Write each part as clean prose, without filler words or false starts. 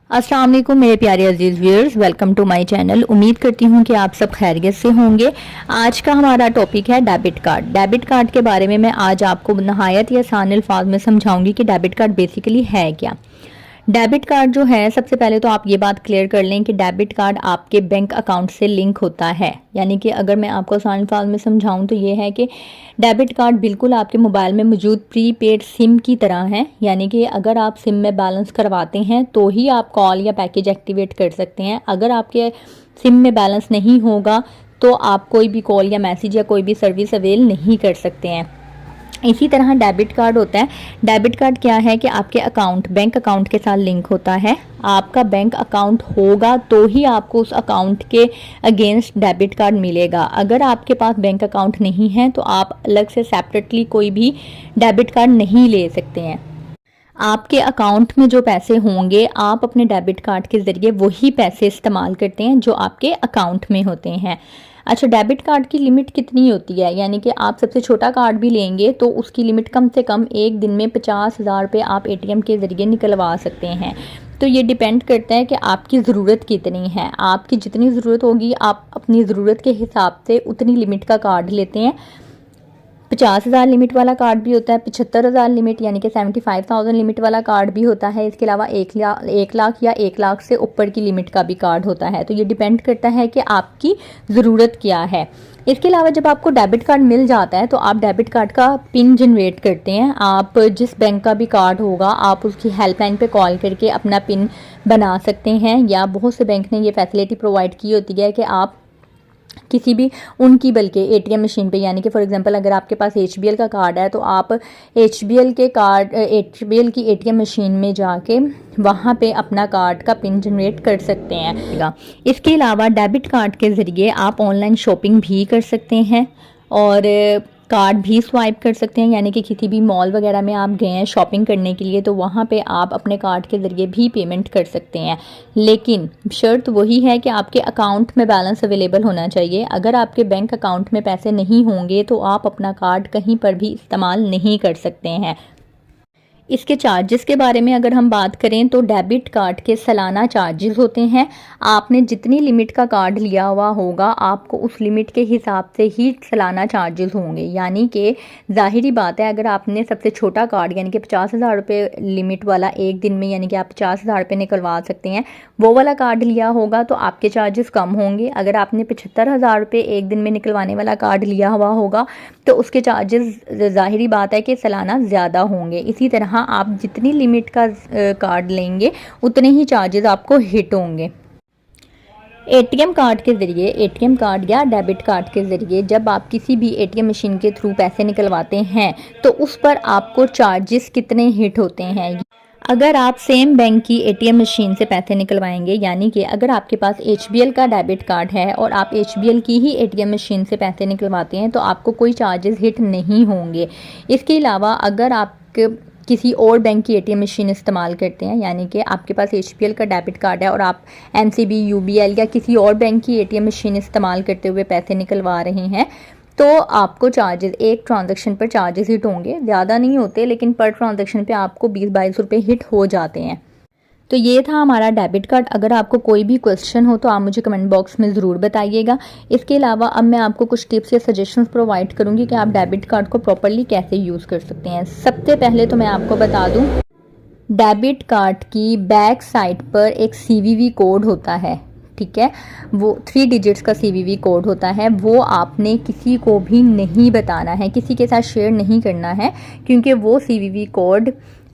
अस्सलाम वालेकुम मेरे प्यारे अजीज़ viewers, welcome to my channel. उम्मीद करती हूँ कि आप सब खैरियत से होंगे। आज का हमारा टॉपिक है डेबिट कार्ड। डेबिट कार्ड के बारे में मैं आज आपको नहायत या आसान अल्फाज में समझाऊंगी कि डेबिट कार्ड बेसिकली है क्या। डेबिट कार्ड जो है, सबसे पहले तो आप ये बात क्लियर कर लें कि डेबिट कार्ड आपके बैंक अकाउंट से लिंक होता है। यानी कि अगर मैं आपको आसान अल्फाज में समझाऊं तो ये है कि डेबिट कार्ड बिल्कुल आपके मोबाइल में मौजूद प्रीपेड सिम की तरह है। यानी कि अगर आप सिम में बैलेंस करवाते हैं तो ही आप कॉल या पैकेज एक्टिवेट कर सकते हैं। अगर आपके सिम में बैलेंस नहीं होगा तो आप कोई भी कॉल या मैसेज या कोई भी सर्विस अवेल नहीं कर सकते हैं। इसी तरह डेबिट कार्ड होता है। डेबिट कार्ड क्या है कि आपके बैंक अकाउंट के साथ लिंक होता है। आपका बैंक अकाउंट होगा तो ही आपको उस अकाउंट के अगेंस्ट डेबिट कार्ड मिलेगा। अगर आपके पास बैंक अकाउंट नहीं है तो आप अलग से सेपरेटली कोई भी डेबिट कार्ड नहीं ले सकते हैं। आपके अकाउंट में जो पैसे होंगे आप अपने डेबिट कार्ड के ज़रिए वही पैसे इस्तेमाल करते हैं जो आपके अकाउंट में होते हैं। अच्छा, डेबिट कार्ड की लिमिट कितनी होती है? यानी कि आप सबसे छोटा कार्ड भी लेंगे तो उसकी लिमिट कम से कम एक दिन में 50,000 रुपये आप एटीएम के ज़रिए निकलवा सकते हैं। तो ये डिपेंड करता है कि आपकी ज़रूरत कितनी है। आपकी जितनी ज़रूरत होगी आप अपनी ज़रूरत के हिसाब से उतनी लिमिट का कार्ड लेते हैं। 50,000 लिमिट वाला कार्ड भी होता है, 75,000 लिमिट यानी कि 75,000 लिमिट वाला कार्ड भी होता है। इसके अलावा 1 लाख या 1 लाख से ऊपर की लिमिट का भी कार्ड होता है। तो ये डिपेंड करता है कि आपकी ज़रूरत क्या है। इसके अलावा जब आपको डेबिट कार्ड मिल जाता है तो आप डेबिट कार्ड का पिन जनरेट करते हैं। आप जिस बैंक का भी कार्ड होगा आप उसकी हेल्पलाइन पे कॉल करके अपना पिन बना सकते हैं, या बहुत से बैंक ने ये फैसिलिटी प्रोवाइड की होती है कि आप किसी भी उनकी बल्कि एटीएम मशीन पे, यानी कि फॉर एग्जांपल अगर आपके पास एचबीएल का कार्ड है तो आप एचबीएल की एटीएम मशीन में जाके वहाँ पे अपना कार्ड का पिन जनरेट कर सकते हैं। इसके अलावा डेबिट कार्ड के ज़रिए आप ऑनलाइन शॉपिंग भी कर सकते हैं और कार्ड भी स्वाइप कर सकते हैं। यानी कि किसी भी मॉल वगैरह में आप गए हैं शॉपिंग करने के लिए तो वहाँ पे आप अपने कार्ड के ज़रिए भी पेमेंट कर सकते हैं। लेकिन शर्त वही है कि आपके अकाउंट में बैलेंस अवेलेबल होना चाहिए। अगर आपके बैंक अकाउंट में पैसे नहीं होंगे तो आप अपना कार्ड कहीं पर भी इस्तेमाल नहीं कर सकते हैं। इसके चार्जेस के बारे में अगर हम बात करें तो डेबिट कार्ड के सालाना चार्जेस होते हैं। आपने जितनी लिमिट का कार्ड लिया हुआ होगा आपको उस लिमिट के हिसाब से ही सालाना चार्जेस होंगे। यानी कि ज़ाहिरी बात है, अगर आपने सबसे छोटा कार्ड यानी कि 50,000 रुपये लिमिट वाला एक दिन में, यानी कि आप 50,000 रुपये निकलवा सकते हैं, वो वाला कार्ड लिया होगा तो आपके चार्जेस कम होंगे। अगर आपने 75,000 रुपये एक दिन में निकलवाने वाला कार्ड लिया हुआ होगा तो उसके चार्जेस ज़ाहिरी बात है कि सालाना ज़्यादा होंगे। इसी तरह आप जितनी लिमिट का कार्ड लेंगे उतने ही चार्जेस आपको हिट होंगे। एटीएम कार्ड के ज़रिए, एटीएम कार्ड या डेबिट कार्ड के ज़रिए जब आप किसी भी एटीएम मशीन के थ्रू पैसे निकलवाते हैं तो उस पर आपको चार्जेस कितने हिट होते हैं। अगर आप सेम बैंक की एटीएम मशीन से पैसे निकलवाएंगे, यानी कि अगर आपके पास एचबीएल का डेबिट कार्ड है और आप एचबीएल की ही एटीएम मशीन से पैसे निकलवाते हैं तो आपको कोई चार्जेस हिट नहीं होंगे। इसके अलावा अगर आप किसी और बैंक की एटीएम मशीन इस्तेमाल करते हैं, यानी कि आपके पास एचबीएल का डेबिट कार्ड है और आप एनसीबी, यूबीएल या किसी और बैंक की एटीएम मशीन इस्तेमाल करते हुए पैसे निकलवा रहे हैं तो आपको चार्जेस, एक ट्रांजैक्शन पर चार्जेस हिट होंगे। ज़्यादा नहीं होते लेकिन पर ट्रांजैक्शन पे आपको 20-22 रुपये हिट हो जाते हैं। तो ये था हमारा डेबिट कार्ड। अगर आपको कोई भी क्वेश्चन हो तो आप मुझे कमेंट बॉक्स में ज़रूर बताइएगा। इसके अलावा अब मैं आपको कुछ टिप्स या सजेशंस प्रोवाइड करूँगी कि आप डेबिट कार्ड को प्रॉपर्ली कैसे यूज़ कर सकते हैं। सबसे पहले तो मैं आपको बता दूँ, डेबिट कार्ड की बैक साइड पर एक CVV कोड होता है, ठीक है, वो 3 डिजिट्स का CVV कोड होता है। वो आपने किसी को भी नहीं बताना है, किसी के साथ शेयर नहीं करना है, क्योंकि वो CVV code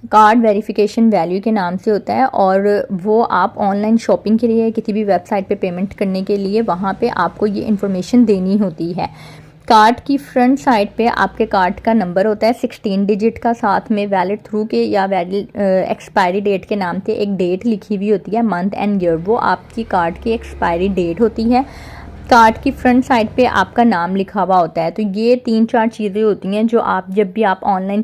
card verification value के नाम से होता है और वो आप ऑनलाइन शॉपिंग के लिए किसी भी वेबसाइट पे पेमेंट करने के लिए वहाँ पे आपको ये इन्फॉर्मेशन देनी होती है। कार्ड की फ्रंट साइड पे आपके कार्ड का नंबर होता है 16 डिजिट का, साथ में वैलिड थ्रू के या वैलिड एक्सपायरी डेट के नाम से एक डेट लिखी हुई होती है, मंथ एंड ईयर, वो आपकी कार्ड की एक्सपायरी डेट होती है। कार्ड की फ्रंट साइड पे आपका नाम लिखा हुआ होता है। तो ये 3-4 चीज़ें होती हैं जो आप जब भी आप ऑनलाइन